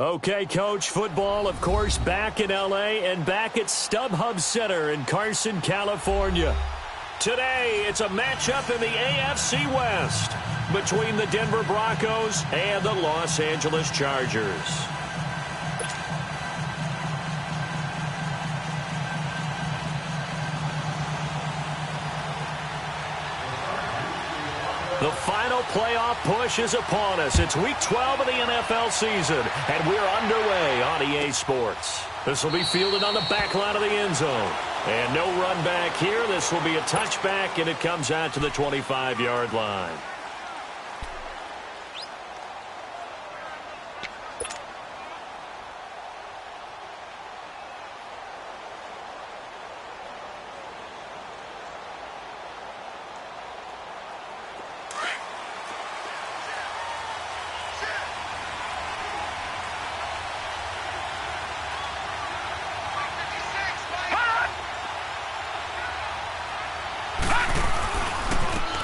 Okay, Coach, football, of course, back in L.A. and back at StubHub Center in Carson, California. Today, it's a matchup in the AFC West between the Denver Broncos and the Los Angeles Chargers. The final playoff push is upon us. It's Week 12 of the NFL season, and we're underway on EA Sports. This will be fielded on the back line of the end zone. And no run back here. This will be a touchback, and it comes out to the 25-yard line.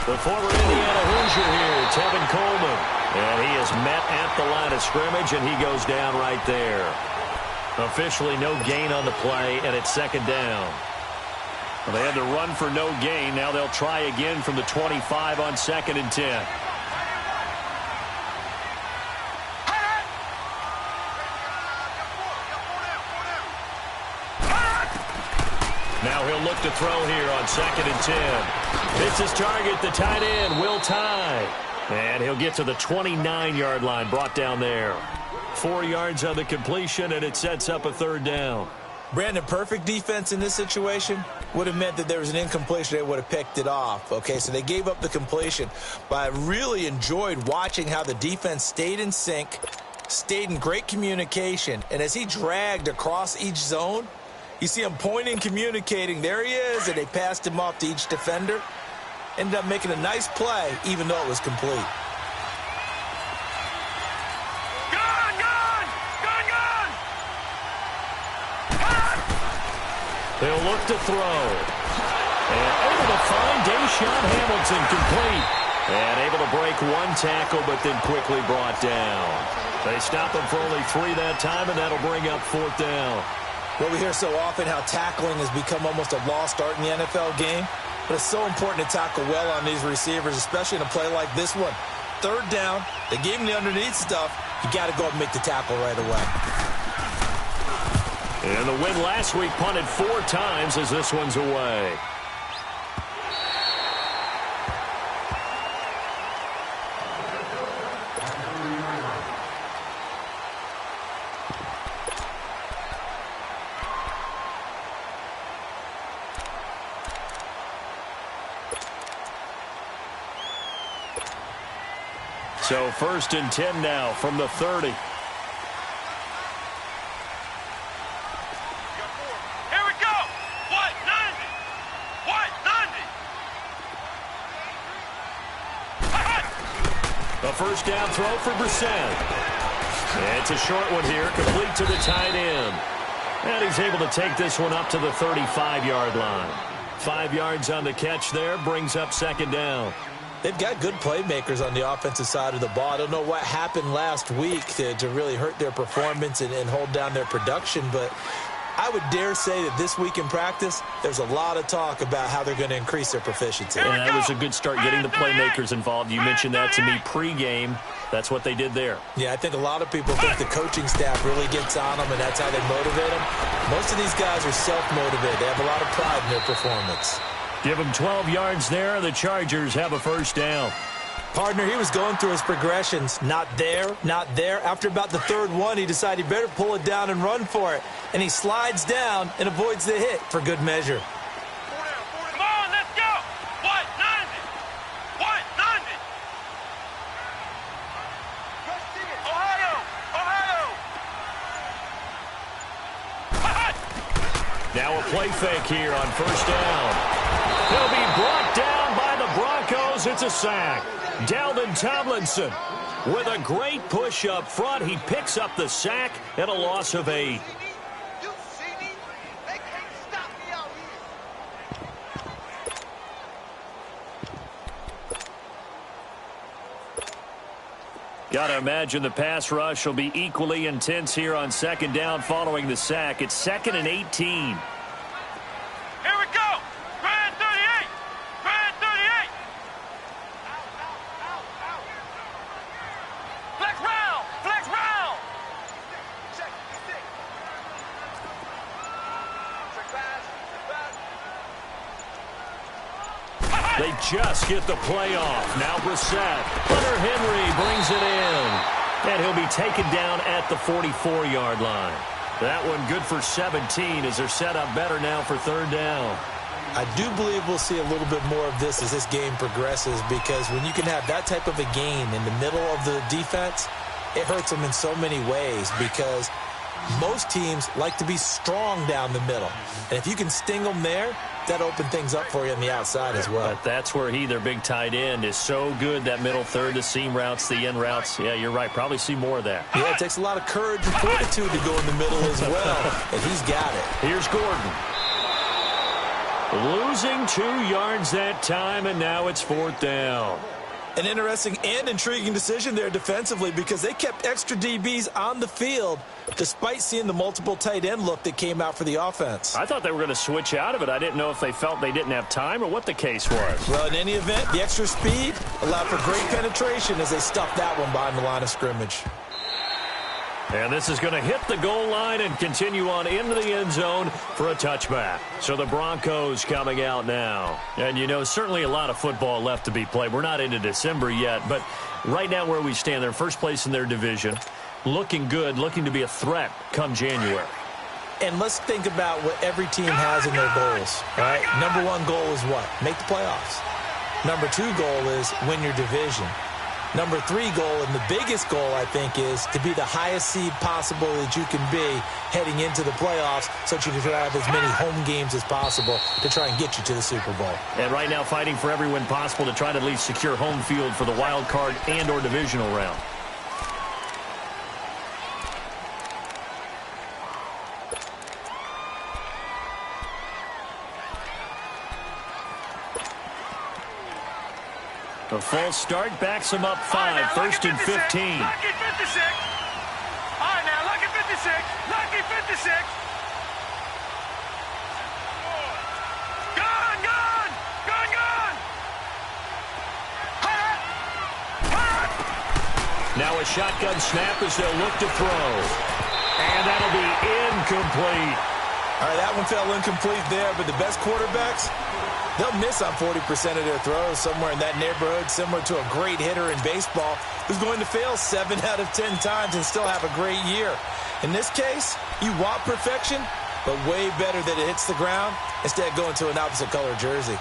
The former Indiana Hoosier here, Tevin Coleman. And he is met at the line of scrimmage, and he goes down right there. Officially no gain on the play, and it's second down. Well, they had to run for no gain. Now they'll try again from the 25 on 2nd and 10. Now he'll look to throw here on 2nd and 10. It's his target, the tight end, Will Tye. And he'll get to the 29-yard line, brought down there. 4 yards on the completion, and it sets up a third down. Brandon, perfect defense in this situation would have meant that there was an incompletion. They would have picked it off. Okay, so they gave up the completion. But I really enjoyed watching how the defense stayed in sync, stayed in great communication. And as he dragged across each zone, you see him pointing, communicating. There he is, and they passed him off to each defender. Ended up making a nice play, even though it was complete. They'll look to throw. And able to find Deshaun Hamilton complete. And able to break one tackle, but then quickly brought down. They stop him for only 3 that time, and that'll bring up 4th down. Well, we hear so often how tackling has become almost a lost art in the NFL game. But it's so important to tackle well on these receivers, especially in a play like this one. 3rd down, they gave him the underneath stuff. You got to go up and make the tackle right away. And the win last week punted 4 times as this one's away. So 1st and 10 now from the 30. A first down throw for Brissett. It's a short one here, complete to the tight end. And he's able to take this one up to the 35-yard line. 5 yards on the catch there, brings up second down. They've got good playmakers on the offensive side of the ball. I don't know what happened last week to really hurt their performance and hold down their production, but I would dare say that this week in practice, there's a lot of talk about how they're going to increase their proficiency. And that was a good start getting the playmakers involved. You mentioned that to me pregame. That's what they did there. Yeah, I think a lot of people think the coaching staff really gets on them, and that's how they motivate them. Most of these guys are self-motivated. They have a lot of pride in their performance. Give them 12 yards there. The Chargers have a first down. Partner, he was going through his progressions. Not there, not there. After about the third one, he decided he better pull it down and run for it. And he slides down and avoids the hit for good measure. Come on, let's go. 190. 190. Ohio. Now a play fake here on first down. He'll be brought down by the Broncos. It's a sack. Dalvin Tomlinson with a great push up front. He picks up the sack and a loss of 8. You see me? They can't stop me out here. Got to imagine the pass rush will be equally intense here on second down following the sack. It's 2nd and 18. Here we go. Grand 38. Grand 38. Flex round. Flex round. Check. Check pass. They just get the play off. Now Brissett. Hunter Henry brings it in. And he'll be taken down at the 44-yard line. That one good for 17 as they're set up better now for third down. I do believe we'll see a little bit more of this as this game progresses, because when you can have that type of a gain in the middle of the defense, it hurts them in so many ways, because most teams like to be strong down the middle. And if you can sting them there, that opens things up for you on the outside as well. But that's where their big tight end, is so good, that middle third, the seam routes, the end routes. Yeah, you're right. Probably see more of that. Yeah, it takes a lot of courage and fortitude to go in the middle as well, and he's got it. Here's Gordon. Losing 2 yards that time, and now it's fourth down. An interesting and intriguing decision there defensively, because they kept extra DBs on the field despite seeing the multiple tight end look that came out for the offense. I thought they were going to switch out of it. I didn't know if they felt they didn't have time or what the case was. Well, in any event, the extra speed allowed for great penetration as they stuffed that one behind the line of scrimmage. And this is going to hit the goal line and continue on into the end zone for a touchback. So the Broncos coming out now. And, certainly a lot of football left to be played. We're not into December yet, but right now where we stand, they're first place in their division. Looking good, looking to be a threat come January. And let's think about what every team has in their goals. All right? Number 1 goal is what? Make the playoffs. Number 2 goal is win your division. Number 3 goal, and the biggest goal, I think, is to be the highest seed possible that you can be heading into the playoffs, so that you can have as many home games as possible to try and get you to the Super Bowl. And right now fighting for every win possible to try to at least secure home field for the wild card and or divisional round. A false start backs him up 5, first and 15. Lucky 56. All right, now, lucky 56. Lucky 56. Gone, gone. Gone, gone. Now a shotgun snap as they'll look to throw. And that'll be incomplete. All right, that one fell incomplete there, but the best quarterbacks, they'll miss on 40% of their throws, somewhere in that neighborhood, similar to a great hitter in baseball who's going to fail 7 out of 10 times and still have a great year. In this case, you want perfection, but way better that it hits the ground instead of going to an opposite color jersey.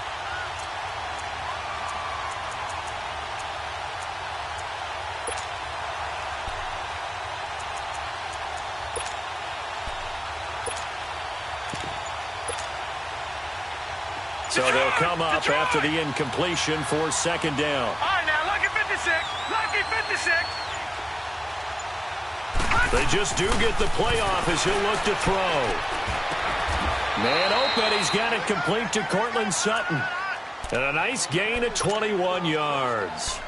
So they'll come up after the incompletion for second down. All right, now, lucky 56. Lucky 56. They just do get the play off as he'll look to throw. Man open, he's got it complete to Cortland Sutton. And a nice gain of 21 yards.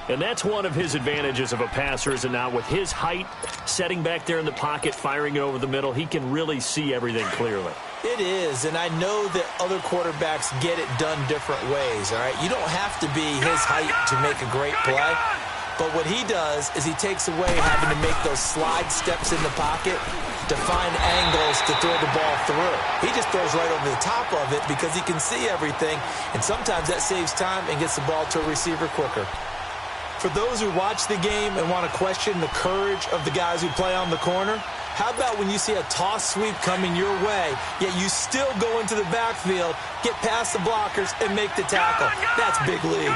And that's one of his advantages of a passer, is it not? With his height, setting back there in the pocket, firing it over the middle, he can really see everything clearly. It is, and I know that other quarterbacks get it done different ways, all right? You don't have to be his height to make a great play. But what he does is he takes away having to make those slide steps in the pocket to find angles to throw the ball through. He just throws right over the top of it because he can see everything, and sometimes that saves time and gets the ball to a receiver quicker. For those who watch the game and want to question the courage of the guys who play on the corner, how about when you see a toss sweep coming your way, yet you still go into the backfield, get past the blockers, and make the tackle? That's big league.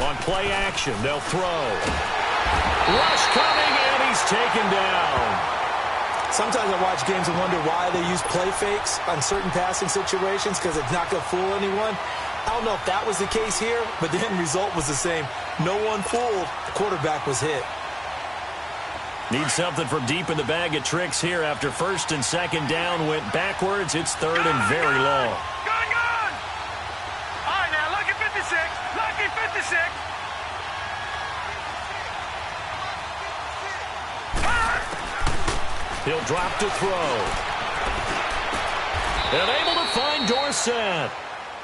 On play action, they'll throw. Rush coming, and he's taken down. Sometimes I watch games and wonder why they use play fakes on certain passing situations, because it's not going to fool anyone. I don't know if that was the case here, but the end result was the same. No one fooled. The quarterback was hit. Need something from deep in the bag of tricks here after first and second down went backwards. It's third and very long. Gone! All right, now, lucky 56. Lucky 56. He'll drop to throw. And able to find Dorsett.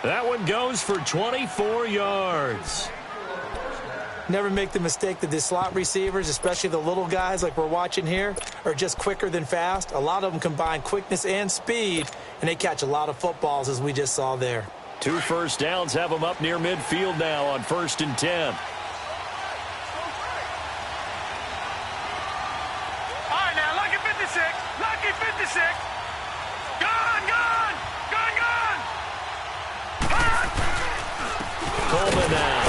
That one goes for 24 yards. Never make the mistake that the slot receivers, especially the little guys like we're watching here, are just quicker than fast. A lot of them combine quickness and speed, and they catch a lot of footballs, as we just saw there. 2 first downs have them up near midfield now on 1st and 10. All right, now, lucky 56. Lucky 56. Gone! Coleman now.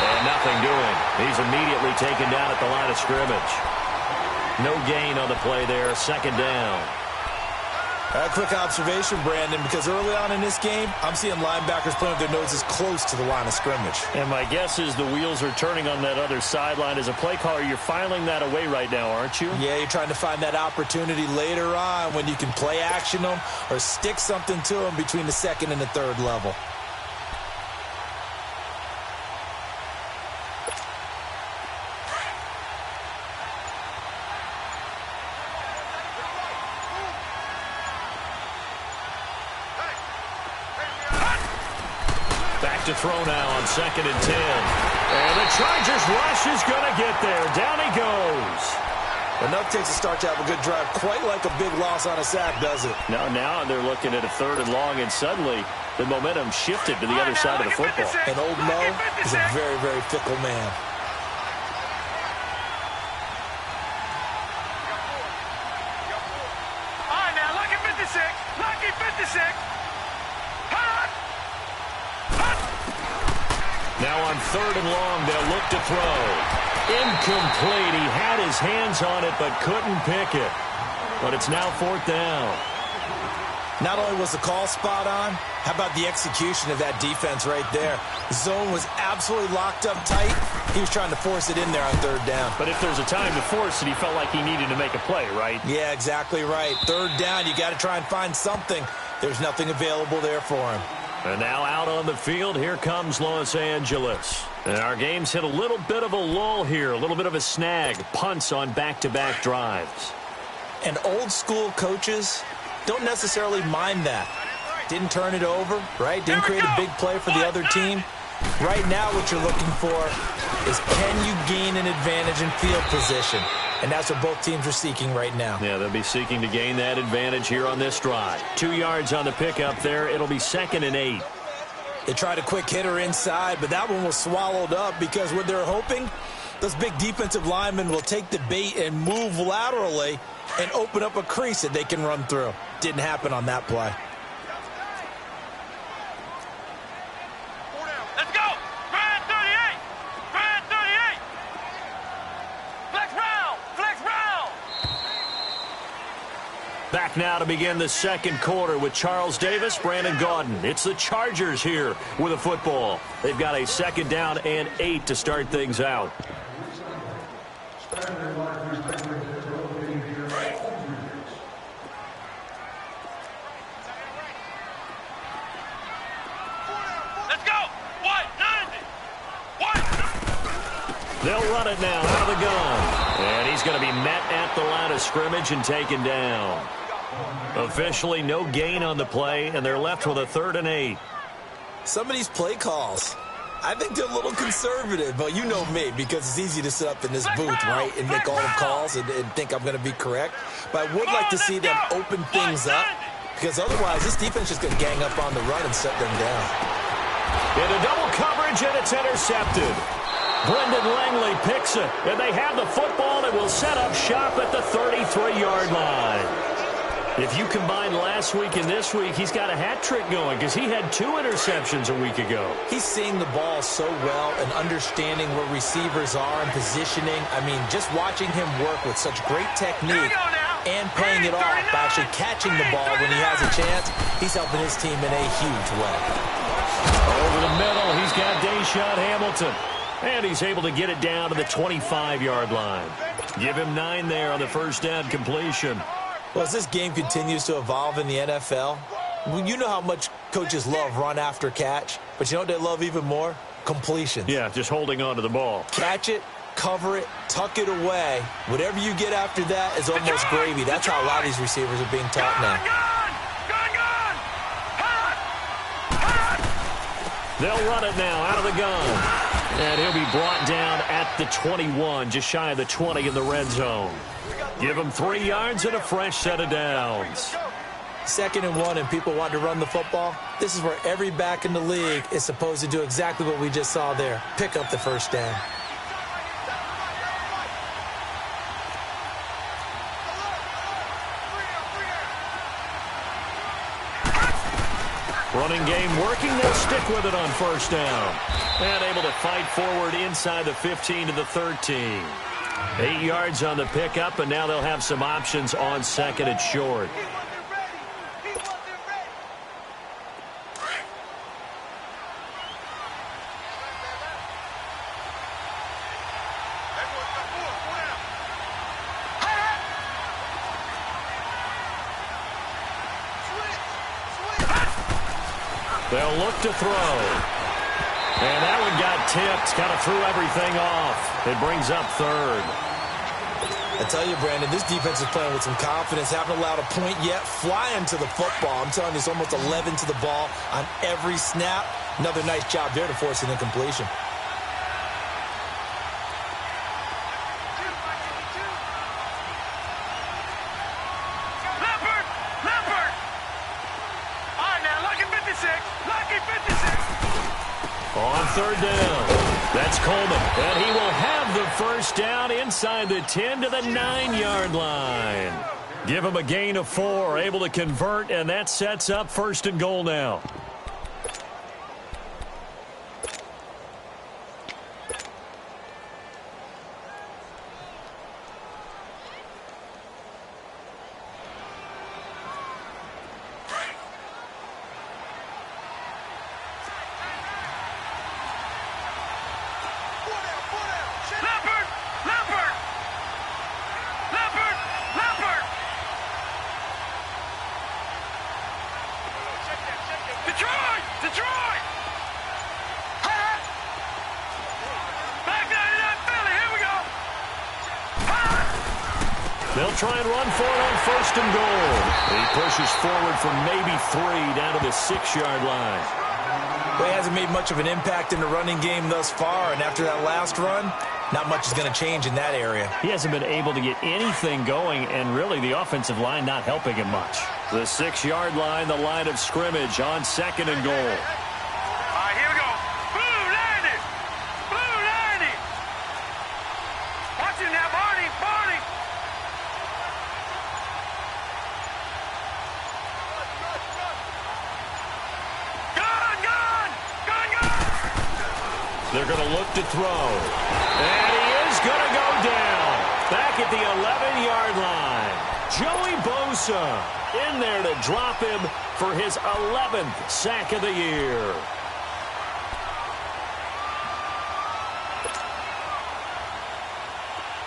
And nothing doing. He's immediately taken down at the line of scrimmage. No gain on the play there. Second down. A quick observation, Brandon, because early on in this game, I'm seeing linebackers playing with their noses close to the line of scrimmage. And my guess is the wheels are turning on that other sideline. As a play caller, you're filing that away right now, aren't you? Yeah, you're trying to find that opportunity later on when you can play action them or stick something to them between the second and the third level. To throw now on 2nd and 10. And the Chargers rush is going to get there. Down he goes. Enough takes a start to have a good drive. Quite like a big loss on a sack, does it? Now they're looking at a 3rd and long, and suddenly the momentum shifted to the other side of the football. And old Mo is a very, very fickle man. All right, now, lucky 56. Lucky 56. Now on 3rd and long, they'll look to throw. Incomplete. He had his hands on it, but couldn't pick it. But it's now 4th down. Not only was the call spot on, how about the execution of that defense right there? The zone was absolutely locked up tight. He was trying to force it in there on 3rd down. But if there's a time to force it, he felt like he needed to make a play, right? Yeah, exactly right. 3rd down, you got to try and find something. There's nothing available there for him. And now out on the field, here comes Los Angeles. And our game's hit a little bit of a lull here, a little bit of a snag. Punts on back-to-back drives. And old school coaches don't necessarily mind that. Didn't turn it over, right? Didn't create a big play for the other team. Right now what you're looking for is, can you gain an advantage in field position? And that's what both teams are seeking right now. Yeah, they'll be seeking to gain that advantage here on this drive. 2 yards on the pickup there. It'll be 2nd and 8. They tried a quick hitter inside, but that one was swallowed up because what they're hoping, those big defensive linemen will take the bait and move laterally and open up a crease that they can run through. Didn't happen on that play. Let's go! Brad 38! Brad 38! Flex round! Flex round! Back back now to begin the second quarter with Charles Davis, Brandon Gaudin. It's the Chargers here with a football. They've got a 2nd down and 8 to start things out. They'll run it now out of the gun. And he's going to be met at the line of scrimmage and taken down. Officially no gain on the play, and they're left with a 3rd and 8. Some of these play calls, I think they're a little conservative, but you know me, because it's easy to sit up in this booth, right, and make all the calls and think I'm going to be correct. But I would like to see them open things up, because otherwise this defense is going to gang up on the run and shut them down. Into double coverage, and it's intercepted. Brendan Langley picks it, and they have the football and will set up shop at the 33-yard line. If you combine last week and this week, he's got a hat trick going because he had 2 interceptions a week ago. He's seeing the ball so well and understanding where receivers are and positioning. I mean, just watching him work with such great technique and playing it off by actually catching the ball when he has a chance, he's helping his team in a huge way. Over the middle, he's got Deshaun Hamilton. And he's able to get it down to the 25-yard line. Give him 9 there on the 1st down completion. Well, as this game continues to evolve in the NFL, you know how much coaches love run after catch, but you know what they love even more? Completion. Yeah, just holding on to the ball. Catch it, cover it, tuck it away. Whatever you get after that is almost gravy. That's how a lot of these receivers are being taught now. They'll run it now out of the gun. And he'll be brought down at the 21, just shy of the 20 in the red zone. Give him 3 yards and a fresh set of downs. 2nd and 1, and people want to run the football. This is where every back in the league is supposed to do exactly what we just saw there. Pick up the 1st down. Running game working. They'll stick with it on 1st down. And able to fight forward inside the 15 to the 13. 8 yards on the pickup, and now they'll have some options on 2nd and short. They'll look to throw. And that one got tipped. Kind of threw everything off. It brings up 3rd. I tell you, Brandon, this defense is playing with some confidence. Haven't allowed a point yet. Flying to the football. I'm telling you, it's almost 11 to the ball on every snap. Another nice job there to force an incompletion. On 3rd down, that's Coleman, and he will have the 1st down inside the 10 to the 9-yard line. Give him a gain of 4, able to convert, and that sets up 1st and goal now. They'll try and run for it on 1st and goal. He pushes forward from maybe 3 down to the 6-yard line. Well, he hasn't made much of an impact in the running game thus far, and after that last run, not much is going to change in that area. He hasn't been able to get anything going, and really the offensive line not helping him much. The 6-yard line, the line of scrimmage on 2nd and goal. All right, here we go. Blue 90. Blue 90. Watch it now, Barney. Barney. They're going to look to throw. And he is going to go down. Back at the 11-yard line. Joey Bosa in there to drop him for his 11th sack of the year.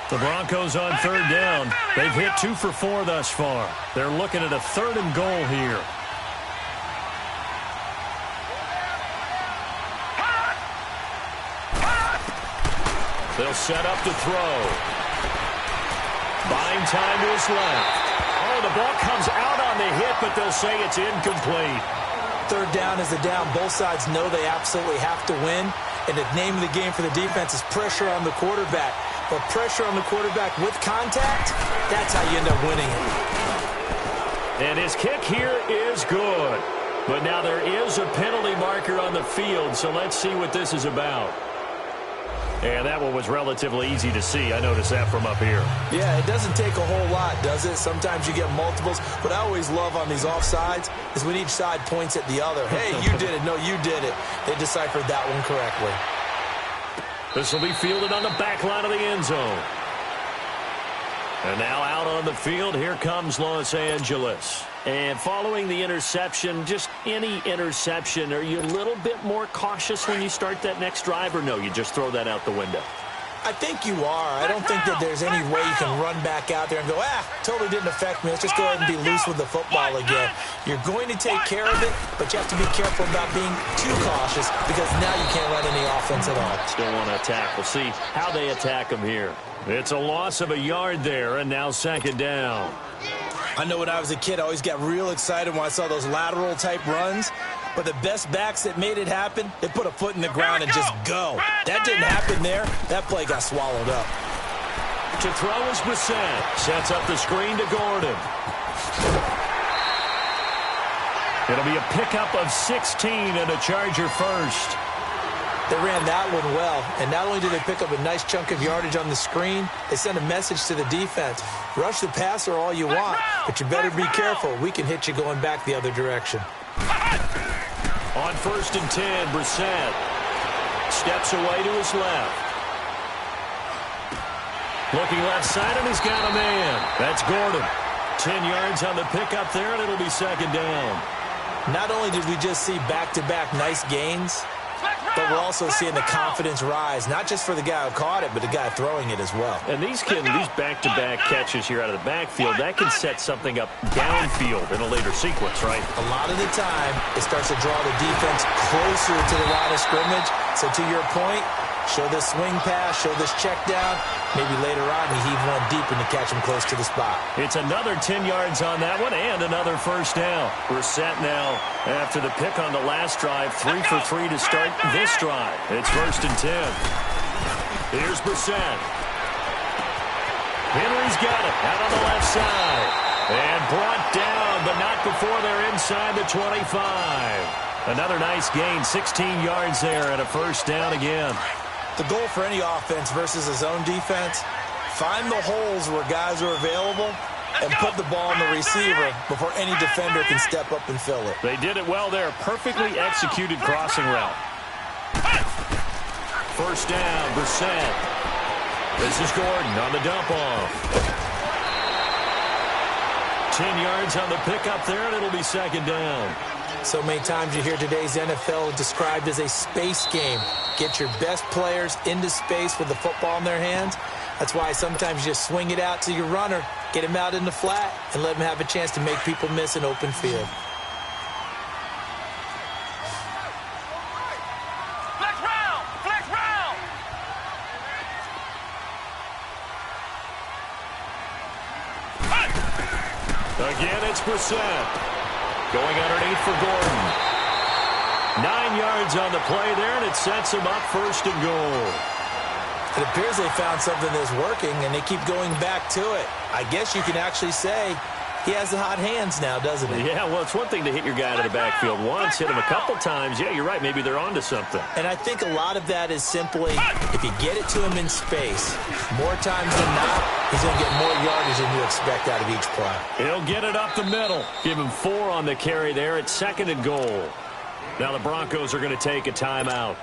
The Broncos on third down. They've hit 2 for 4 thus far. They're looking at a 3rd and goal here. They'll set up to throw. Buying time to his left. Oh, the ball comes out on the hit, but they'll say it's incomplete. Third down is the down. Both sides know they absolutely have to win. And the name of the game for the defense is pressure on the quarterback. But pressure on the quarterback with contact, that's how you end up winning it. And his kick here is good. But now there is a penalty marker on the field, so let's see what this is about. And that one was relatively easy to see. I noticed that from up here. Yeah, it doesn't take a whole lot, does it? Sometimes you get multiples. What I always love on these offsides is when each side points at the other. Hey, you did it. No, you did it. They deciphered that one correctly. This will be fielded on the back line of the end zone. And now out on the field, here comes Los Angeles. And following the interception, just any interception, are you a little bit more cautious when you start that next drive, or no, you just throw that out the window? I think you are. I don't think that there's any way you can run back out there and go, totally didn't affect me. Let's just go ahead and be loose with the football again. You're going to take care of it, but you have to be careful about being too cautious because now you can't run any offense at all. Still want to attack. We'll see how they attack them here. It's a loss of a yard there, and now 2nd down. I know when I was a kid, I always got real excited when I saw those lateral-type runs. But the best backs that made it happen, they put a foot in the ground and just go. That didn't happen there. That play got swallowed up. To throw is Brissett. Sets up the screen to Gordon. It'll be a pickup of 16 and a Charger first. They ran that one well, and not only did they pick up a nice chunk of yardage on the screen, they sent a message to the defense. Rush the passer all you want, but you better be careful. We can hit you going back the other direction. On 1st and 10, Brissett steps away to his left. Looking left side, and he's got a man. That's Gordon. 10 yards on the pickup there, and it'll be 2nd down. Not only did we just see back-to-back nice gains, but we're also seeing the confidence rise, not just for the guy who caught it, but the guy throwing it as well. And these back-to-back catches here out of the backfield, that can set something up downfield in a later sequence, right? A lot of the time, it starts to draw the defense closer to the line of scrimmage. So to your point, show this swing pass, show this check down. Maybe later on, you heave one deep and you catch him close to the spot. It's another 10 yards on that one and another 1st down. Brissett now, after the pick on the last drive, 3 for 3 to start this drive. It's 1st and 10. Here's Brissett. Henry's got it out on the left side. And brought down, but not before they're inside the 25. Another nice gain, 16 yards there and a 1st down again. The goal for any offense versus a zone defense, find the holes where guys are available and put the ball on the receiver before any defender can step up and fill it. They did it well there. Perfectly executed crossing route. 1st down, Brissett. This is Gordon on the dump off. 10 yards on the pickup there, and it'll be 2nd down. So many times you hear today's NFL described as a space game. Get your best players into space with the football in their hands. That's why sometimes you just swing it out to your runner, get him out in the flat, and let him have a chance to make people miss an open field. Flex round! Flex round! Again, it's Brissett. Going underneath for Gordon. 9 yards on the play there, and it sets him up 1st and goal. It appears they found something that's working, and they keep going back to it. I guess you can actually say he has the hot hands now, doesn't he? Yeah, well, it's one thing to hit your guy out of the backfield once, hit him a couple times. Yeah, you're right. Maybe they're onto something. And I think a lot of that is simply if you get it to him in space, more times than not, he's going to get more yardage than you expect out of each play. He'll get it up the middle. Give him 4 on the carry there at 2nd and goal. Now the Broncos are going to take a timeout.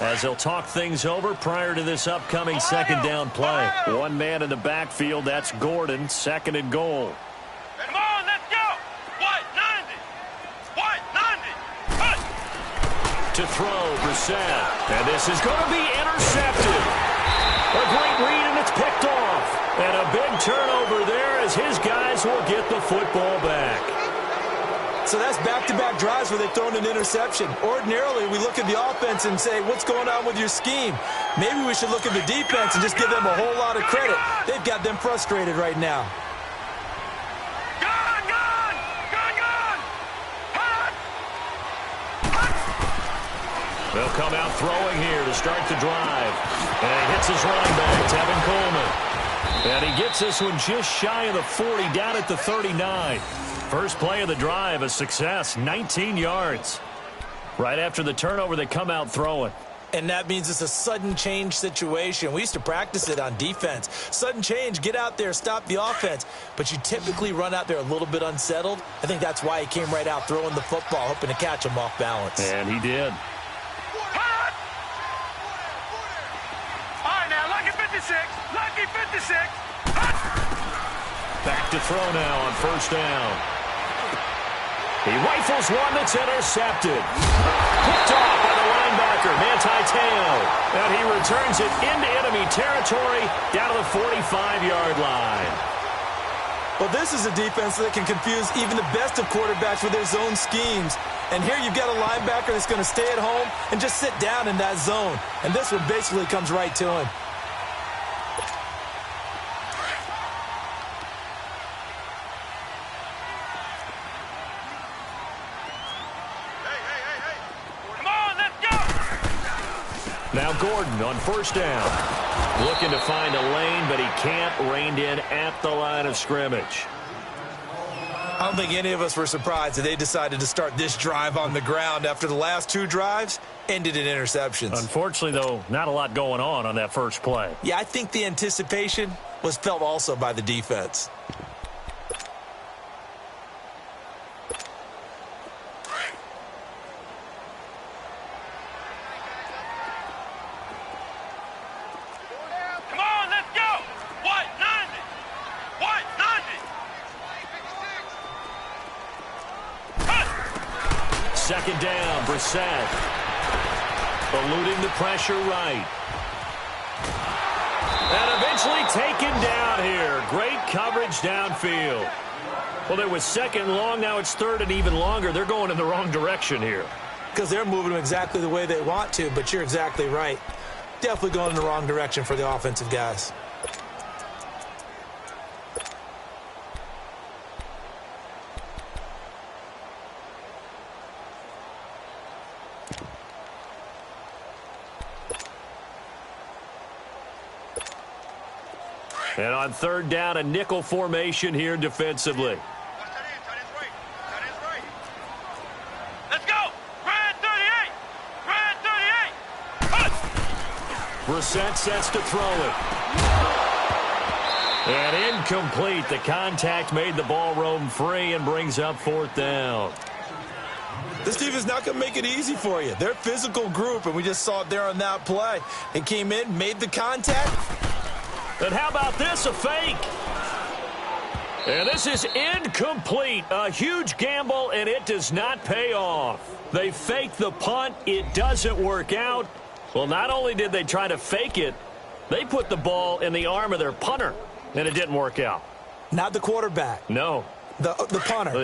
as they'll talk things over prior to this upcoming second down play. One man in the backfield, that's Gordon, second and goal. Come on, let's go. White 90. White 90. Cut. To throw, Brissett. And this is going to be intercepted. A great read, and it's picked off. And a big turnover there as his guys will get the football back. So that's back-to-back drives where they've thrown an interception. Ordinarily, we look at the offense and say, what's going on with your scheme? Maybe we should look at the defense and just give them a whole lot of credit. They've got them frustrated right now. Gone, gone. Gone, gone. Hot. Hot. They'll come out throwing here to start the drive. And he hits his running back, Tevin Coleman. And he gets this one just shy of the 40, down at the 39. First play of the drive, a success, 19 yards. Right after the turnover, they come out throwing. And that means it's a sudden change situation. We used to practice it on defense. Sudden change, get out there, stop the offense. But you typically run out there a little bit unsettled. I think that's why he came right out throwing the football, hoping to catch him off balance. And he did. Hot. All right, now, lucky 56. Lucky 56. Hot. Back to throw now on first down. He rifles one that's intercepted. Picked off by the linebacker, Manti Te'o. And he returns it into enemy territory down to the 45-yard line. Well, this is a defense that can confuse even the best of quarterbacks with their zone schemes. And here you've got a linebacker that's going to stay at home and just sit down in that zone. And this one basically comes right to him. Now Gordon on first down. Looking to find a lane, but he can't. Reined in at the line of scrimmage. I don't think any of us were surprised that they decided to start this drive on the ground after the last two drives ended in interceptions. Unfortunately, though, not a lot going on that first play. Yeah, I think the anticipation was felt also by the defense. Second down, Brissett. Eluding the pressure right. And eventually taken down here. Great coverage downfield. Well, it was second and long. Now it's third and even longer. They're going in the wrong direction here. Because they're moving them exactly the way they want to, but you're exactly right. Definitely going in the wrong direction for the offensive guys. And on third down, a nickel formation here defensively. Let's go! Red 38! Red 38! Cut! Brissett sets to throw it. And incomplete. The contact made the ball roam free and brings up fourth down. This team is not going to make it easy for you. They're a physical group, and we just saw it there on that play. It came in, made the contact. And how about this, a fake? And this is incomplete. A huge gamble, and it does not pay off. They fake the punt. It doesn't work out. Well, not only did they try to fake it, they put the ball in the arm of their punter, and it didn't work out. Not the quarterback. No. The punter.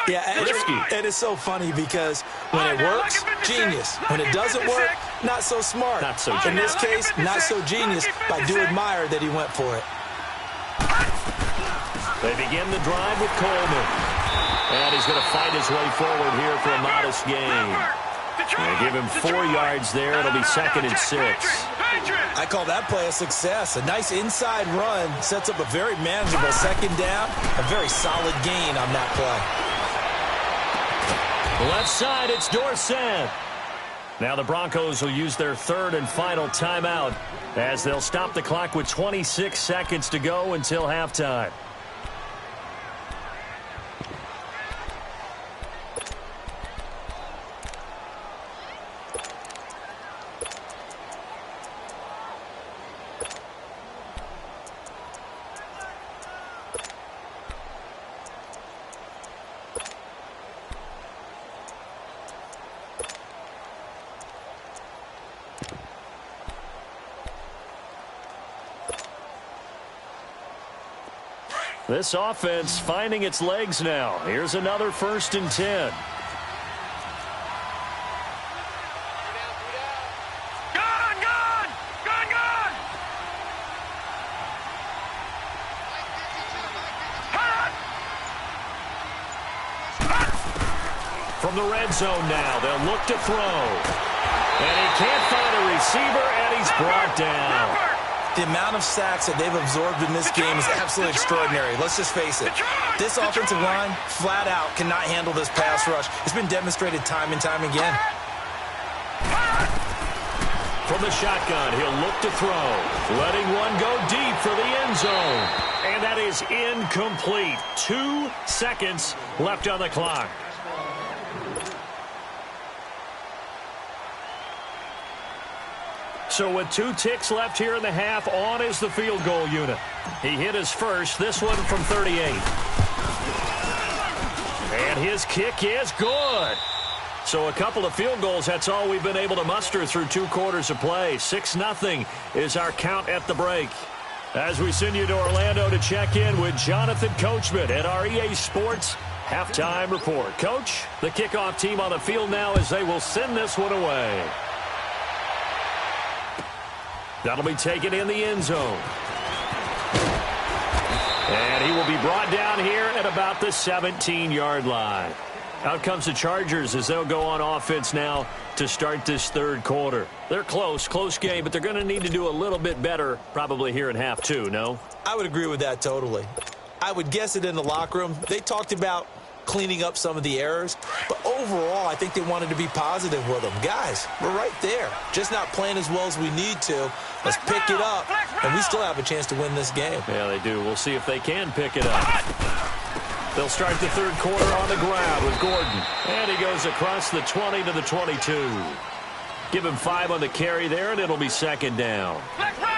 Yeah, risky. It is so funny because when it works, genius. When it doesn't work, not so smart. Not so genius. In this case, not so genius, but I do admire that he went for it. They begin the drive with Coleman. And he's going to fight his way forward here for a modest gain. They give him 4 yards there. It'll be second and 6. I call that play a success. A nice inside run sets up a very manageable second down. A very solid gain on that play. Left side, it's Dorsett. Now the Broncos will use their third and final timeout as they'll stop the clock with 26 seconds to go until halftime. This offense finding its legs now. Here's another 1st and 10. From the red zone now, they'll look to throw. And he can't find a receiver, and he's brought down. The amount of sacks that they've absorbed in this game is absolutely extraordinary. Let's just face it. This offensive line, flat out, cannot handle this pass rush. It's been demonstrated time and time again. From the shotgun, he'll look to throw. Letting one go deep for the end zone. And that is incomplete. 2 seconds left on the clock. So with 2 ticks left here in the half, on is the field goal unit. He hit his first, this one from 38. And his kick is good. So a couple of field goals, that's all we've been able to muster through 2 quarters of play. 6-0 is our count at the break. As we send you to Orlando to check in with Jonathan Coachman at our EA Sports Halftime Report. Coach, the kickoff team on the field now as they will send this one away. That'll be taken in the end zone. And he will be brought down here at about the 17-yard line. Out comes the Chargers as they'll go on offense now to start this 3rd quarter. They're close game, but they're going to need to do a little bit better probably here in half 2, no? I would agree with that totally. I would guess it in the locker room. They talked about cleaning up some of the errors, but overall, I think they wanted to be positive with them. Guys, we're right there. Just not playing as well as we need to. Let's pick it up, and we still have a chance to win this game. Yeah, they do. We'll see if they can pick it up. They'll start the 3rd quarter on the ground with Gordon, and he goes across the 20 to the 22. Give him 5 on the carry there, and it'll be 2nd down.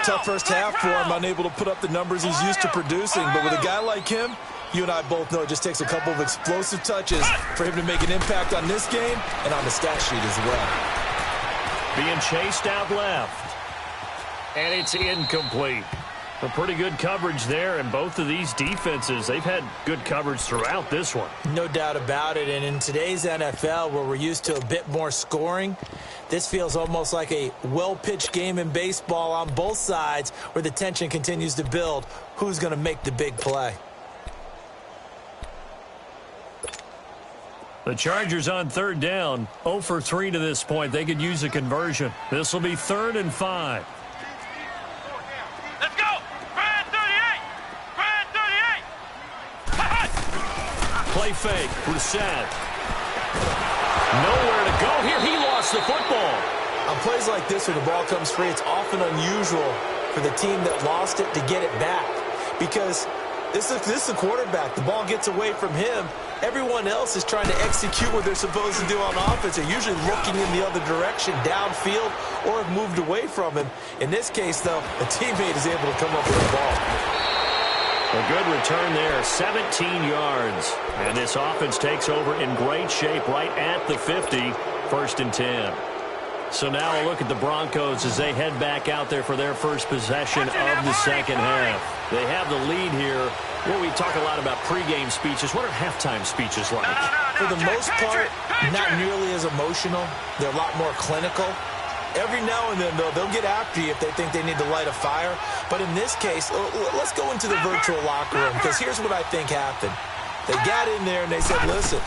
Tough first half for him, unable to put up the numbers he's used to producing, but with a guy like him, you and I both know it just takes a couple of explosive touches for him to make an impact on this game and on the stat sheet as well. Being chased out left. And it's incomplete. A pretty good coverage there, and both of these defenses, they've had good coverage throughout this one. No doubt about it, and in today's NFL where we're used to a bit more scoring, this feels almost like a well-pitched game in baseball on both sides where the tension continues to build. Who's going to make the big play? The Chargers on 3rd down, 0 for 3 to this point. They could use a conversion. This will be 3rd and 5. Let's go! Brad 38! Brad 38! Play fake, Brissett. Nowhere to go here. He lost the football. On plays like this where the ball comes free, it's often unusual for the team that lost it to get it back. Because this is the quarterback. The ball gets away from him. Everyone else is trying to execute what they're supposed to do on offense. They're usually looking in the other direction, downfield, or have moved away from him. In this case, though, a teammate is able to come up with the ball. A good return there, 17 yards. And this offense takes over in great shape right at the 50, 1st and 10. So now a look at the Broncos as they head back out there for their first possession of the 2nd half. They have the lead here. Well, we talk a lot about pregame speeches. What are halftime speeches like? For the most part, not nearly as emotional. They're a lot more clinical. Every now and then, though, they'll get after you if they think they need to light a fire. But in this case, let's go into the virtual locker room, because here's what I think happened. They got in there and they said, listen,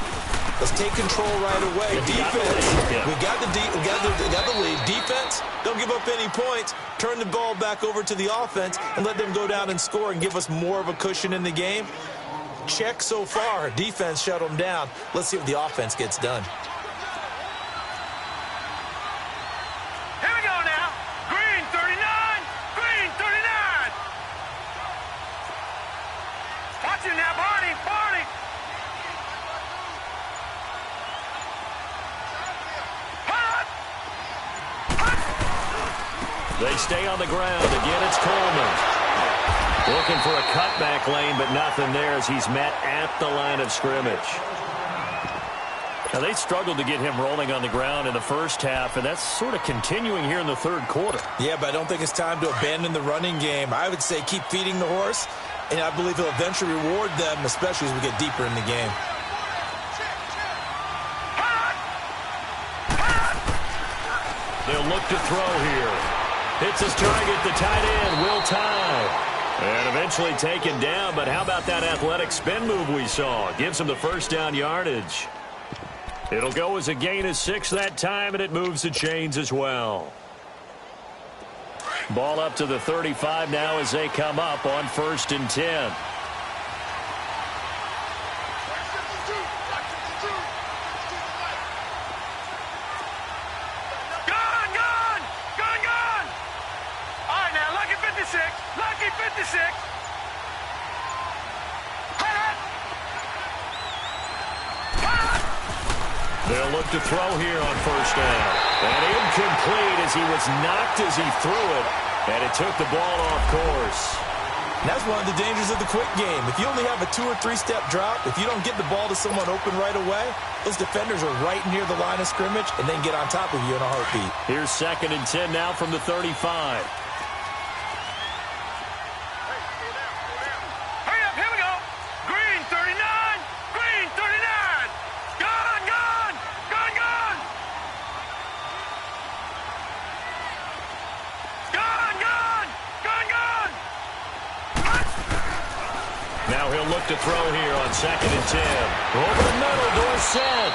let's take control right away. Defense, we got the lead. Defense, don't give up any points. Turn the ball back over to the offense and let them go down and score and give us more of a cushion in the game. Check so far. Defense shut them down. Let's see if the offense gets done. Here we go now. Green 39. Green 39. Watch it now, Barney. Barney. They stay on the ground. Again, it's Coleman. Looking for a cutback lane, but nothing there as he's met at the line of scrimmage. Now, they struggled to get him rolling on the ground in the first half, and that's sort of continuing here in the 3rd quarter. Yeah, but I don't think it's time to abandon the running game. I would say keep feeding the horse And I believe he'll eventually reward them, especially as we get deeper in the game. They'll look to throw here. Hits his target, the tight end, Will Tye. And eventually taken down, but how about that athletic spin move we saw? Gives him the first down yardage. It'll go as a gain of 6 that time, and it moves the chains as well. Ball up to the 35 now as they come up on 1st and 10. Lucky 56. They'll look to throw here on 1st down. And incomplete as he was knocked as he threw it. And it took the ball off course. And that's one of the dangers of the quick game. If you only have a 2- or 3-step drop, if you don't get the ball to someone open right away, those defenders are right near the line of scrimmage and then get on top of you in a heartbeat. Here's 2nd and 10 now from the 35. Now he'll look to throw here on 2nd and 10. Over the middle, Dorsett.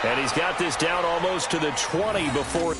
And he's got this down almost to the 20 before.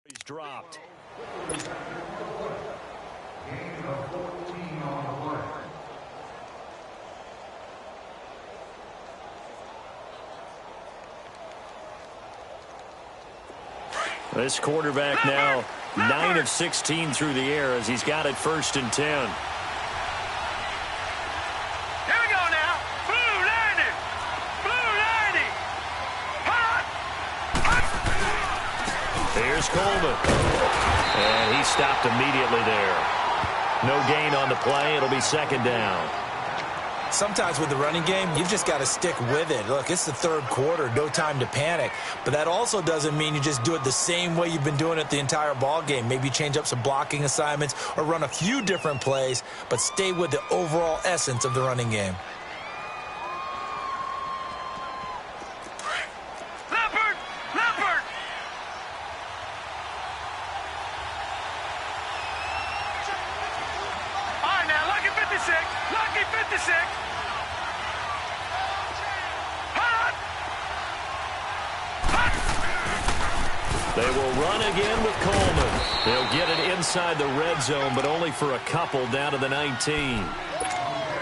He's dropped. This quarterback now 9 of 16 through the air as he's got it 1st and 10. Here's Coleman. And he stopped immediately there. No gain on the play. It'll be 2nd down. Sometimes with the running game, you've just got to stick with it. Look, it's the 3rd quarter, no time to panic. But that also doesn't mean you just do it the same way you've been doing it the entire ball game. Maybe change up some blocking assignments or run a few different plays, but stay with the overall essence of the running game. Lucky 56. They will run again with Coleman. They'll get it inside the red zone, but only for a couple down to the 19.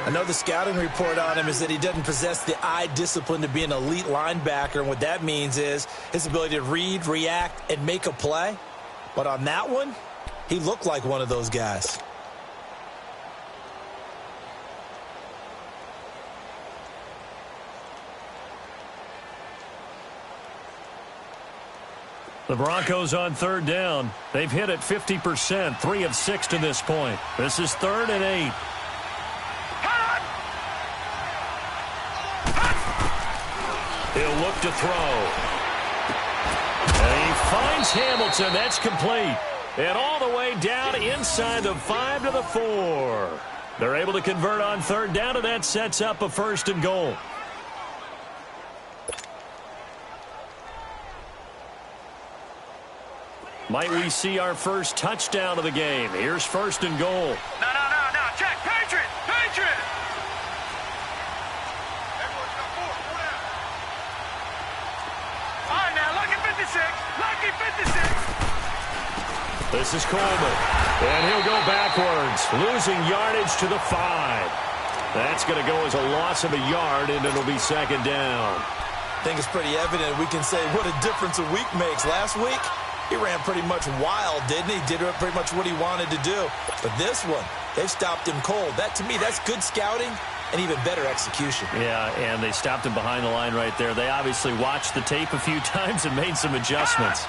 I know the scouting report on him is that he doesn't possess the eye discipline to be an elite linebacker, and what that means is his ability to read, react, and make a play. But on that one, he looked like one of those guys. The Broncos on 3rd down. They've hit it 50%, 3 of 6 to this point. This is 3rd and 8. He'll look to throw. And he finds Hamilton. That's complete. And all the way down inside the 5 to the 4. They're able to convert on 3rd down, and that sets up a 1st and goal. Might we see our first touchdown of the game? Here's 1st and goal. No. Check. Patriot. All right, now, lucky 56. This is Coleman. And he'll go backwards, losing yardage to the 5. That's going to go as a loss of a yard, and it'll be second down. I think it's pretty evident we can say what a difference a week makes. Last week, he ran pretty much wild, didn't he? Did pretty much what he wanted to do. But this one, they've stopped him cold. That, to me, that's good scouting and even better execution. Yeah, and they stopped him behind the line right there. They obviously watched the tape a few times and made some adjustments.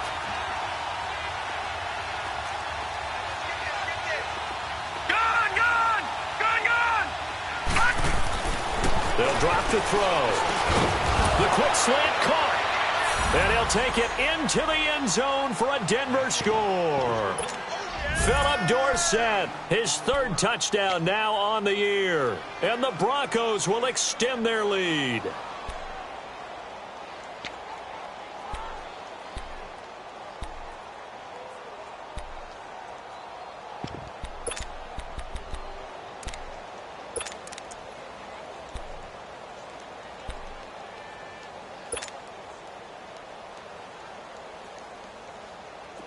They'll drop the throw. The quick slant caught. And he'll take it into the end zone for a Denver score. Philip Dorsett, his third touchdown now on the year. And the Broncos will extend their lead.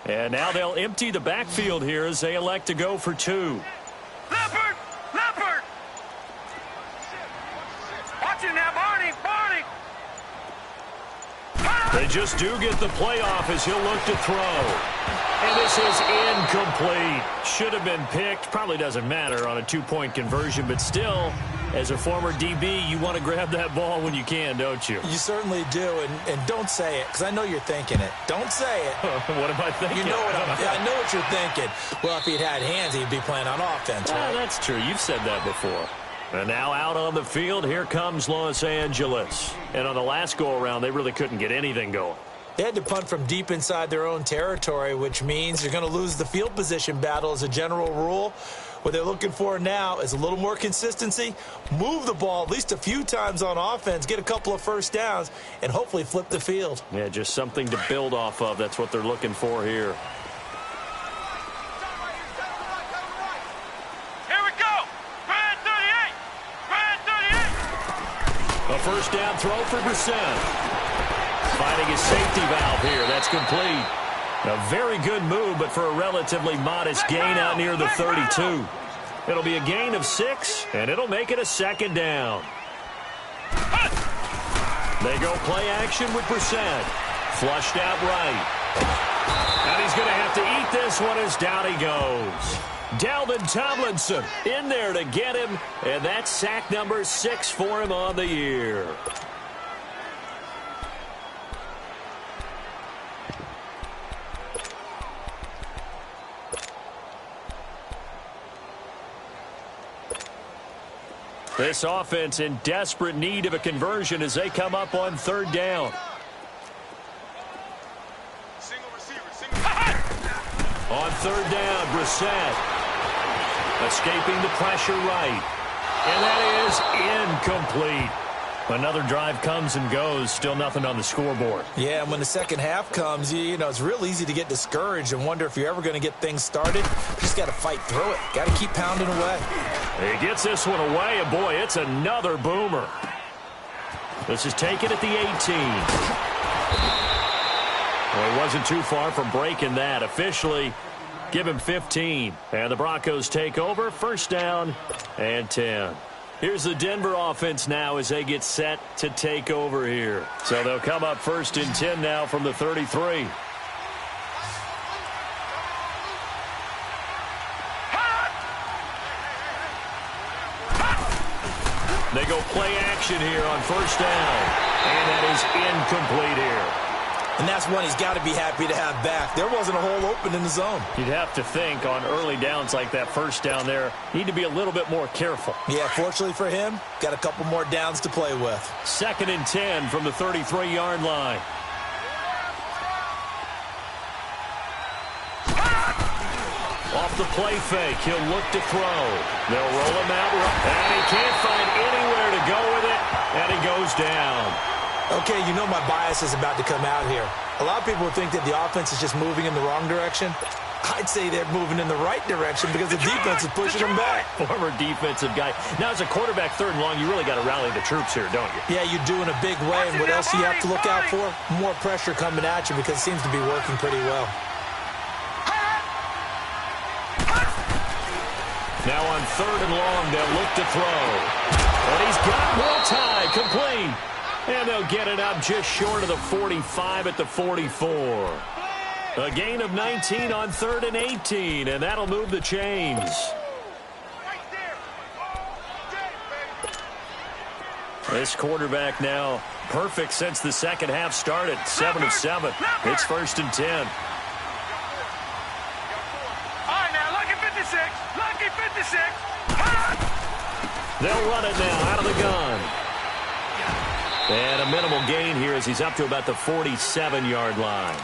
And now they'll empty the backfield here as they elect to go for two. Leopard! Leopard! Watch it now, Barney! Barney! They just do get the playoff as he'll look to throw. And this is incomplete. Should have been picked. Probably doesn't matter on a two-point conversion, but still, as a former DB, you want to grab that ball when you can, don't you? You certainly do, and don't say it, because I know you're thinking it. Don't say it. What am I thinking? You know what I know what you're thinking. Well, if he'd had hands, he'd be playing on offense, right? That's true. You've said that before. And now out on the field, here comes Los Angeles. And on the last go-around, they really couldn't get anything going. They had to punt from deep inside their own territory, which means you're going to lose the field position battle as a general rule. What they're looking for now is a little more consistency, move the ball at least a few times on offense, get a couple of first downs, and hopefully flip the field. Yeah, just something to build off of. That's what they're looking for here. Here we go! Brand 38! Brand 38! A first down throw for Brissett. Finding his safety valve here. That's complete. A very good move, but for a relatively modest gain out near the 32. It'll be a gain of 6, and it'll make it a second down. They go play action with Brissett. Flushed out right. And he's going to have to eat this one as down he goes. Dalvin Tomlinson in there to get him, and that's sack number 6 for him on the year. This offense in desperate need of a conversion as they come up on third down. Single receiver, On third down, Brissett escaping the pressure right. And that is incomplete. Another drive comes and goes, still nothing on the scoreboard. Yeah, and when the second half comes, you know, it's real easy to get discouraged and wonder if you're ever going to get things started. You just got to fight through it. Got to keep pounding away. He gets this one away, and boy, it's another boomer. This is taken at the 18. Well, he wasn't too far from breaking that. Officially, give him 15. And the Broncos take over, first down and 10. Here's the Denver offense now as they get set to take over here. So they'll come up first and 10 now from the 33. They go play action here on first down. And that is incomplete here. And that's one he's got to be happy to have back. There wasn't a hole open in the zone. You'd have to think on early downs like that first down there, need to be a little bit more careful. Yeah, fortunately for him, got a couple more downs to play with. Second and 10 from the 33-yard line. Off the play fake, he'll look to throw. They'll roll him out, and he can't find anywhere to go with it, and he goes down. Okay, you know my bias is about to come out here. A lot of people would think that the offense is just moving in the wrong direction. I'd say they're moving in the right direction because the defense is pushing them back. Former defensive guy. Now, as a quarterback, third and long, you really got to rally the troops here, don't you? Yeah, you do in a big way. And what else do you have to look out for? More pressure coming at you because it seems to be working pretty well. Now on third and long, they'll look to throw. And he's got more time. Complete. And they'll get it up just short of the 45 at the 44. A gain of 19 on 3rd and 18, and that'll move the chains. This quarterback now perfect since the second half started. 7 of 7. It's 1st and 10. All right, now, lucky 56. Lucky 56. They'll run it now out of the gun. And a minimal gain here as he's up to about the 47-yard line.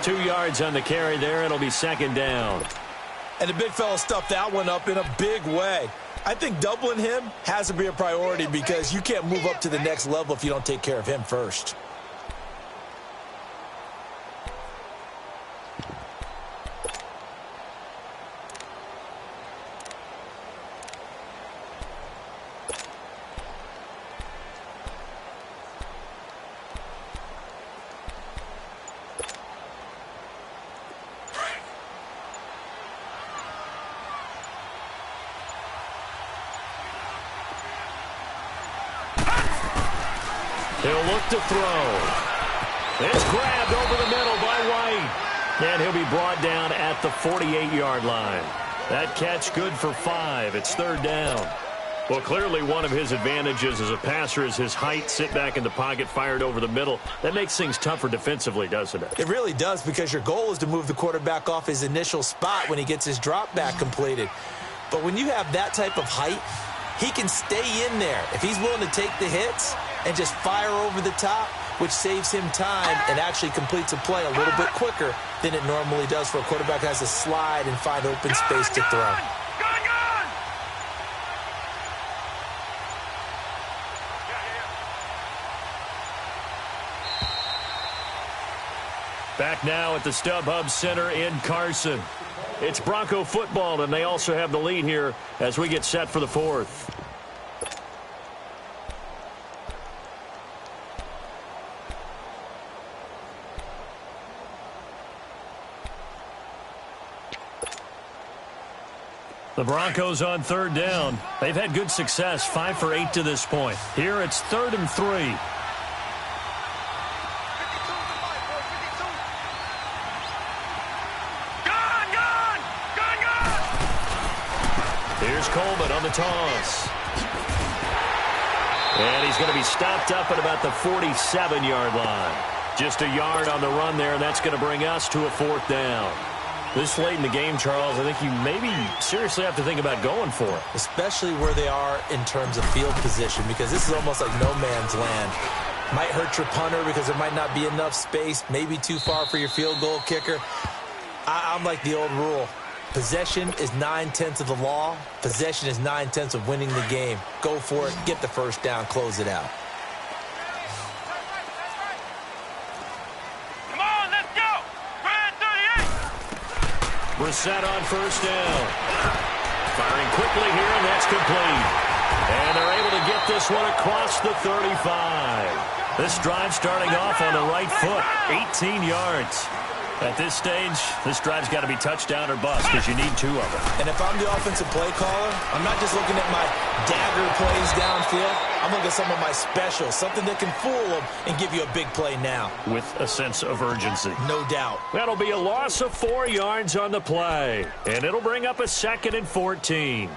2 yards on the carry there. It'll be 2nd down. And the big fella stuffed that one up in a big way. I think doubling him has to be a priority because you can't move up to the next level if you don't take care of him first. He'll look to throw. It's grabbed over the middle by White. And he'll be brought down at the 48-yard line. That catch good for 5. It's 3rd down. Well, clearly one of his advantages as a passer is his height. Sit back in the pocket, fired over the middle. That makes things tougher defensively, doesn't it? It really does because your goal is to move the quarterback off his initial spot when he gets his drop back completed. But when you have that type of height, he can stay in there. If he's willing to take the hits and just fire over the top, which saves him time and actually completes a play a little bit quicker than it normally does for a quarterback who has to slide and find open space to throw. Back now at the StubHub Center in Carson. It's Bronco football, and they also have the lead here as we get set for the 4th. The Broncos on 3rd down. They've had good success, 5 for 8 to this point. Here it's 3rd and 3. Here's Coleman on the toss. And he's going to be stopped up at about the 47-yard line. Just a yard on the run there, and that's going to bring us to a 4th down. This late in the game, Charles, I think you maybe seriously have to think about going for it. Especially where they are in terms of field position, because this is almost like no man's land. Might hurt your punter because there might not be enough space, maybe too far for your field goal kicker. I'm like the old rule. Possession is 9/10 of the law. Possession is 9/10 of winning the game. Go for it, get the 1st down, close it out. Come on, let's go. Brad 38. Brissett on 1st down. Firing quickly here, and that's complete. And they're able to get this one across the 35. This drive starting off on the right foot, 18 yards. At this stage, this drive's got to be touchdown or bust because you need 2 of them. And if I'm the offensive play caller, I'm not just looking at my dagger plays downfield. I'm looking at some of my specials, something that can fool them and give you a big play now. With a sense of urgency. No doubt. That'll be a loss of 4 yards on the play. And it'll bring up a 2nd and 14.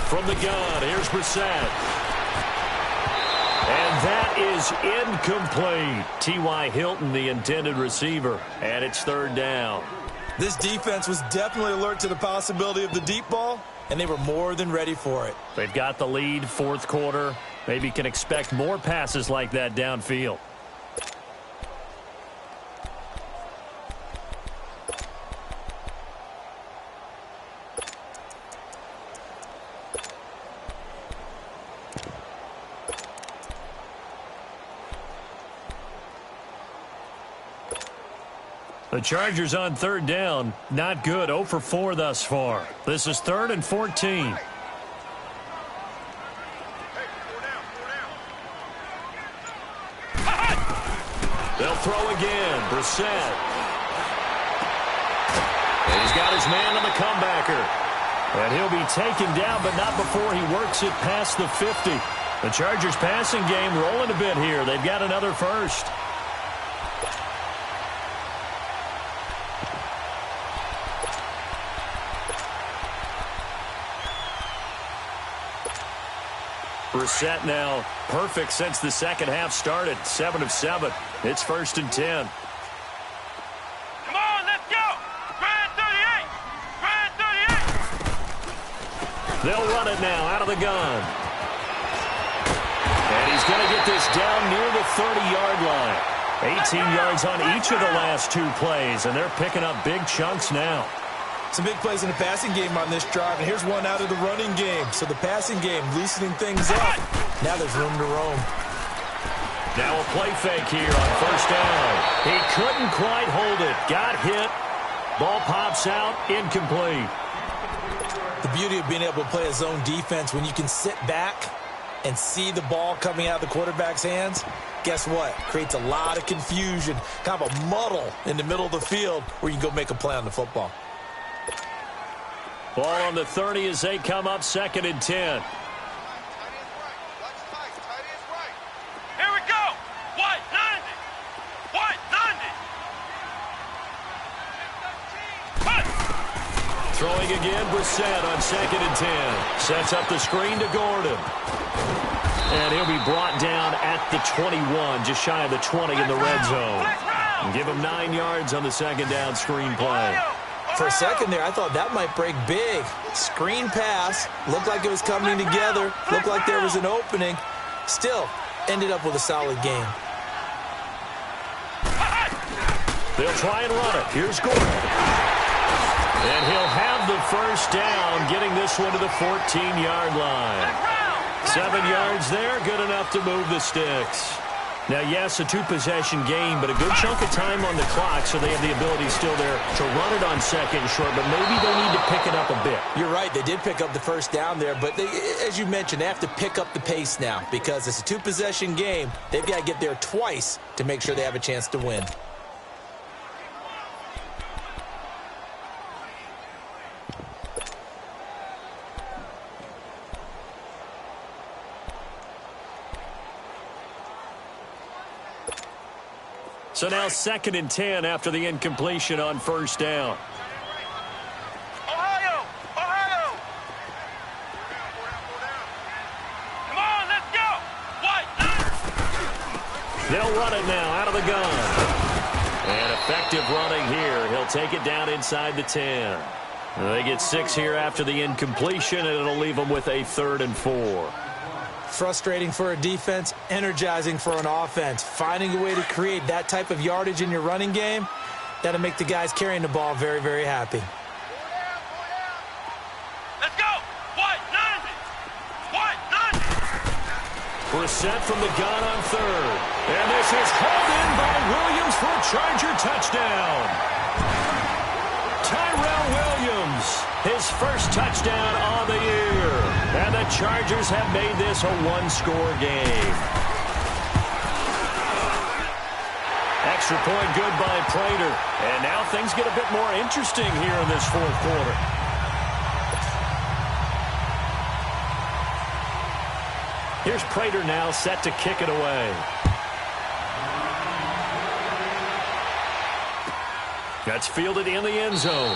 From the gun, here's Brissett. And that is incomplete. T.Y. Hilton, the intended receiver. And it's 3rd down. This defense was definitely alert to the possibility of the deep ball, and they were more than ready for it. They've got the lead, 4th quarter. Maybe can expect more passes like that downfield. The Chargers on 3rd down. Not good. 0 for 4 thus far. This is 3rd and 14. They'll throw again. Brissett. And he's got his man on the comebacker. And he'll be taken down, but not before he works it past the 50. The Chargers passing game rolling a bit here. They've got another first. Brissett now perfect since the second half started. 7 of 7. It's 1st and 10. Come on, let's go. Grand 38. Grand 38. They'll run it now out of the gun. And he's going to get this down near the 30-yard line. 18 yards on each of the last 2 plays, and they're picking up big chunks now. Some big plays in the passing game on this drive, and here's one out of the running game. So the passing game loosening things up. Now there's room to roam. Now a play fake here on 1st down. He couldn't quite hold it. Got hit. Ball pops out. Incomplete. The beauty of being able to play a zone defense when you can sit back and see the ball coming out of the quarterback's hands, guess what? Creates a lot of confusion, kind of a muddle in the middle of the field where you can go make a play on the football. Ball on the 30 as they come up 2nd and 10. Here we go. White 90. White 90. Cut. Throwing again, Brissett on 2nd and 10. Sets up the screen to Gordon. And he'll be brought down at the 21, just shy of the 20 in the red zone. And give him 9 yards on the 2nd down screen play. For a second there, I thought that might break big. Screen pass. Looked like it was coming together. Looked like there was an opening. Still, ended up with a solid game. They'll try and run it. Here's Gordon. And he'll have the 1st down, getting this one to the 14-yard line. 7 yards there, good enough to move the sticks. Now, yes, a 2-possession game, but a good chunk of time on the clock, so they have the ability still there to run it on 2nd and short, but maybe they need to pick it up a bit. You're right. They did pick up the 1st down there, but they, as you mentioned, they have to pick up the pace now because it's a 2-possession game. They've got to get there twice to make sure they have a chance to win. So now 2nd and 10 after the incompletion on 1st down. Ohio. Ohio. Come on, let's go. White 90. They'll run it now out of the gun. And effective running here. He'll take it down inside the 10. They get 6 here after the incompletion, and it'll leave them with a 3rd and 4. Frustrating for a defense, energizing for an offense. Finding a way to create that type of yardage in your running game, that'll make the guys carrying the ball very, very happy. Let's go. White 90. White 90. Brissett from the gun on 3rd. And this is hauled in by Williams for a Charger touchdown. Tyrell Williams, his 1st touchdown on the year. And the Chargers have made this a 1-score game. Extra point good by Prater. And now things get a bit more interesting here in this 4th quarter. Here's Prater now set to kick it away. That's fielded in the end zone.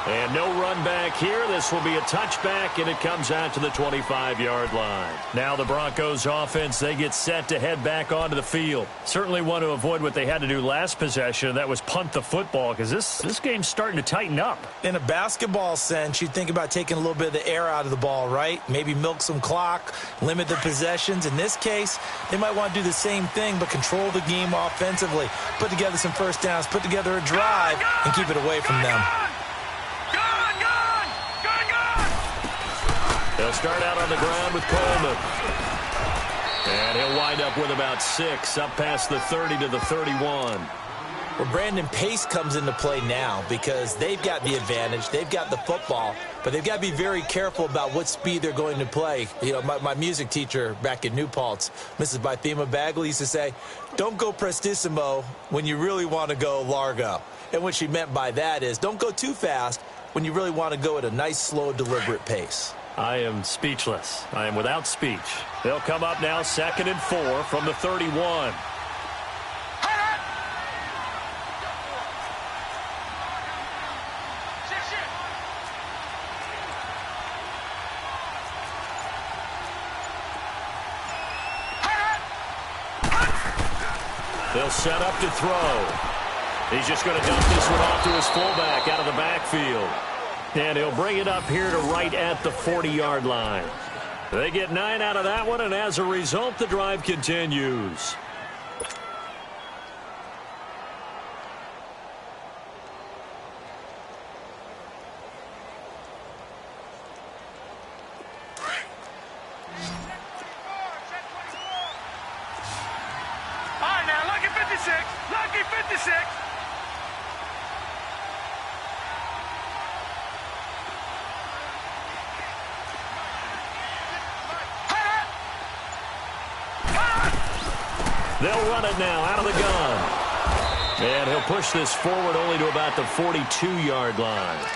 And no run back here. This will be a touchback, and it comes out to the 25-yard line. Now the Broncos offense, they get set to head back onto the field. Certainly want to avoid what they had to do last possession, and that was punt the football, because this game's starting to tighten up. In a basketball sense, you think about taking a little bit of the air out of the ball, right? Maybe milk some clock, limit the possessions. In this case, they might want to do the same thing, but control the game offensively. Put together some 1st downs, put together a drive, and keep it away from them. They'll start out on the ground with Coleman. And he'll wind up with about 6, up past the 30 to the 31. Well, Brandon, pace comes into play now because they've got the advantage. They've got the football, but they've got to be very careful about what speed they're going to play. You know, my music teacher back in New Paltz, Mrs. Bythema Bagley, used to say, don't go prestissimo when you really want to go largo. And what she meant by that is don't go too fast when you really want to go at a nice, slow, deliberate pace. I am speechless. I am without speech. They'll come up now 2nd and 4 from the 31. They'll set up to throw. He's just going to dump this one off to his fullback out of the backfield. And he'll bring it up here to right at the 40-yard line. They get 9 out of that one, and as a result, the drive continues. Lucky 56. They'll run it now out of the gun. And he'll push this forward only to about the 42-yard line.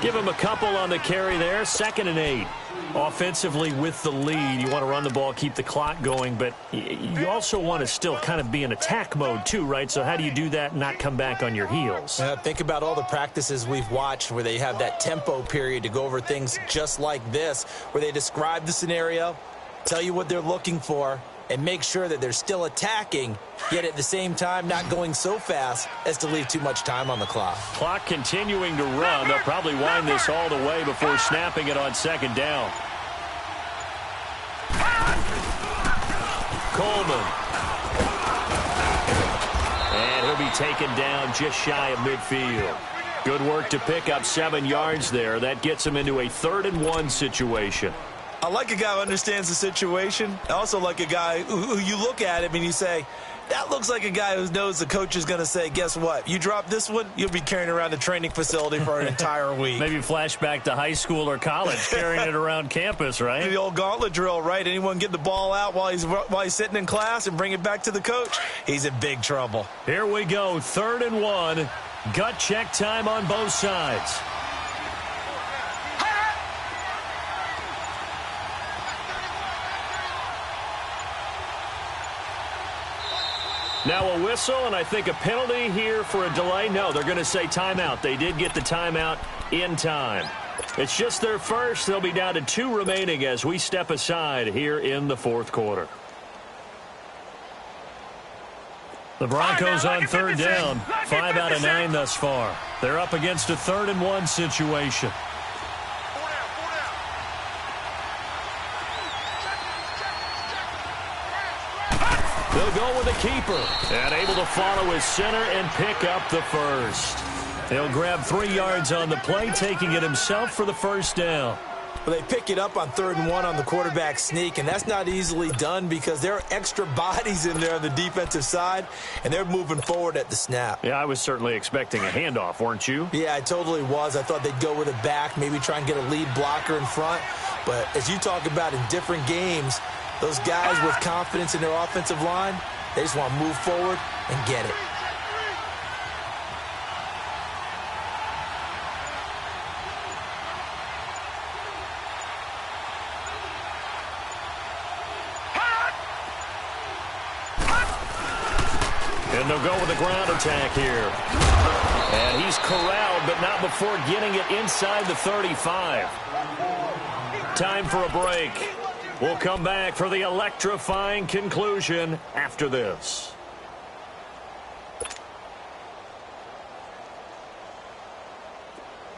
Give him a couple on the carry there. 2nd and 8. Offensively with the lead, you want to run the ball, keep the clock going, but you also want to still kind of be in attack mode too, right? So how do you do that and not come back on your heels? Think about all the practices we've watched where they have that tempo period to go over things just like this, where they describe the scenario, tell you what they're looking for, and make sure that they're still attacking, yet at the same time not going so fast as to leave too much time on the clock. Clock continuing to run. They'll probably wind this all the way before snapping it on 2nd down. Coleman. And he'll be taken down just shy of midfield. Good work to pick up 7 yards there. That gets him into a 3rd and 1 situation. I like a guy who understands the situation. I also like a guy who you look at him and you say, that looks like a guy who knows the coach is going to say, guess what? You drop this one, you'll be carrying around the training facility for an entire week. Maybe flashback to high school or college, carrying it around campus, right? The old gauntlet drill, right? Anyone get the ball out while he's sitting in class and bring it back to the coach? He's in big trouble. Here we go, 3rd and 1. Gut check time on both sides. Now a whistle, and I think a penalty here for a delay. No, they're going to say timeout. They did get the timeout in time. It's just their first. They'll be down to 2 remaining as we step aside here in the 4th quarter. The Broncos on 3rd down. 5 out of 9 thus far. They're up against a 3rd and 1 situation. They'll go with the keeper. And able to follow his center and pick up the first. He'll grab 3 yards on the play, taking it himself for the 1st down. Well, they pick it up on 3rd and 1 on the quarterback sneak, and that's not easily done because there are extra bodies in there on the defensive side, and they're moving forward at the snap. Yeah, I was certainly expecting a handoff, weren't you? Yeah, I totally was. I thought they'd go with it back, maybe try and get a lead blocker in front. But as you talk about in different games, those guys with confidence in their offensive line, they just want to move forward and get it. And they'll go with a ground attack here. And he's corralled, but not before getting it inside the 35. Time for a break. We'll come back for the electrifying conclusion after this.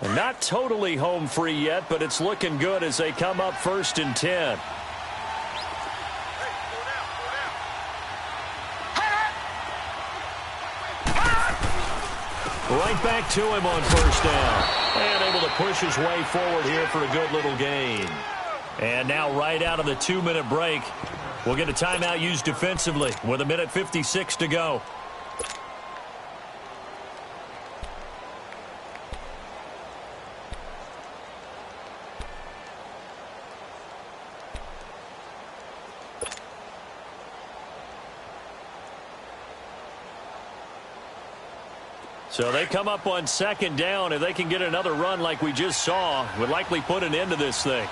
Not totally home free yet, but it's looking good as they come up 1st and 10. Right back to him on 1st down. And able to push his way forward here for a good little gain. And now right out of the 2-minute break, we'll get a timeout used defensively with 1:56 to go. So they come up on second down. If they can get another run like we just saw, would likely put an end to this thing.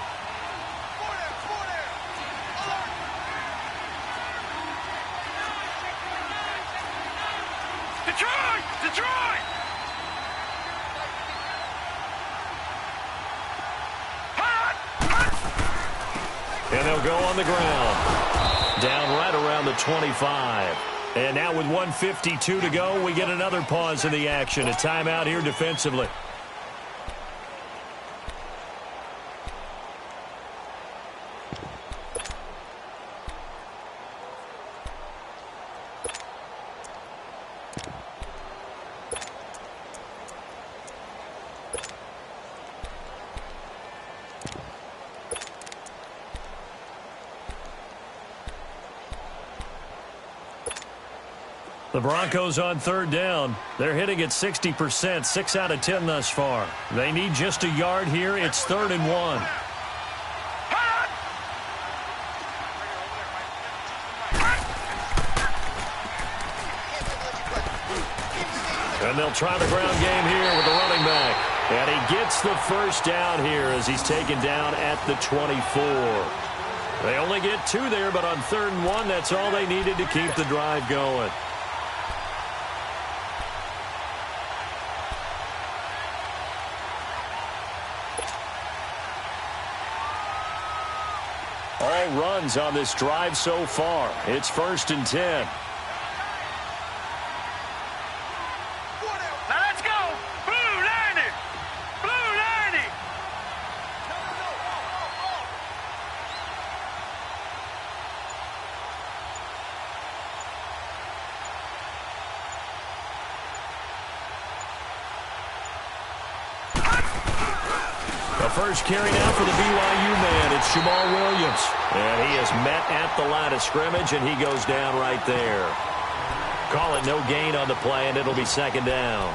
Detroit! Detroit! And they'll go on the ground. Down right around the 25. And now with 1:52 to go, we get another pause in the action. A timeout here defensively. The Broncos on third down. They're hitting at 60%, 6 out of 10 thus far. They need just a yard here. It's 3rd and 1. And they'll try the ground game here with the running back. And he gets the first down here as he's taken down at the 24. They only get 2 there, but on 3rd and 1, that's all they needed to keep the drive going. All runs on this drive so far. It's 1st and 10. Now let's go! Blue 90! Blue 90! The first carry now for the BYU man. It's Jamal Williams. And he is met at the line of scrimmage, and he goes down right there. Call it no gain on the play, and it'll be 2nd down.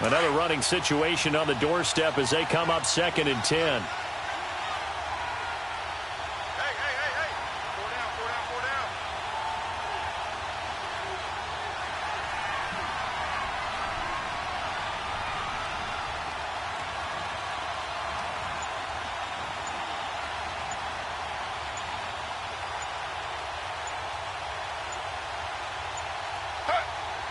Another running situation on the doorstep as they come up 2nd and 10. Hey. 4 down.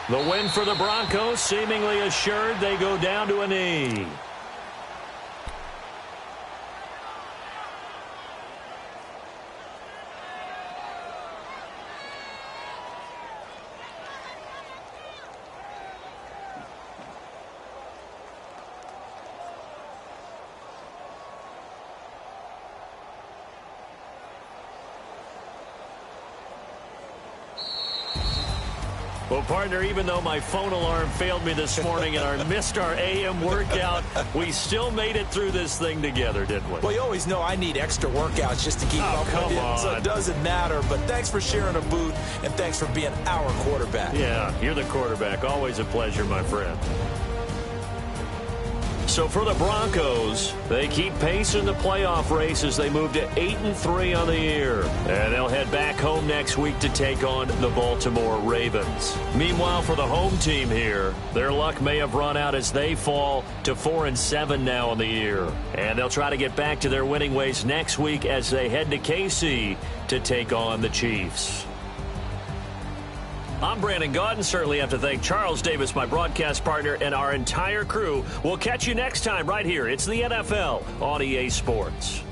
The win for the Broncos, seemingly assured. They go down to a knee. Well, partner, even though my phone alarm failed me this morning and I missed our AM workout, we still made it through this thing together, didn't we? Well, you always know I need extra workouts just to keep up with you, so it doesn't matter. But thanks for sharing a boot, and thanks for being our quarterback. Yeah, you're the quarterback. Always a pleasure, my friend. So for the Broncos, they keep pace in the playoff race as they move to 8-3 on the year. And they'll head back home next week to take on the Baltimore Ravens. Meanwhile, for the home team here, their luck may have run out as they fall to 4-7 now on the year. And they'll try to get back to their winning ways next week as they head to KC to take on the Chiefs. I'm Brandon Gaudin. Certainly have to thank Charles Davis, my broadcast partner, and our entire crew. We'll catch you next time right here. It's the NFL on EA Sports.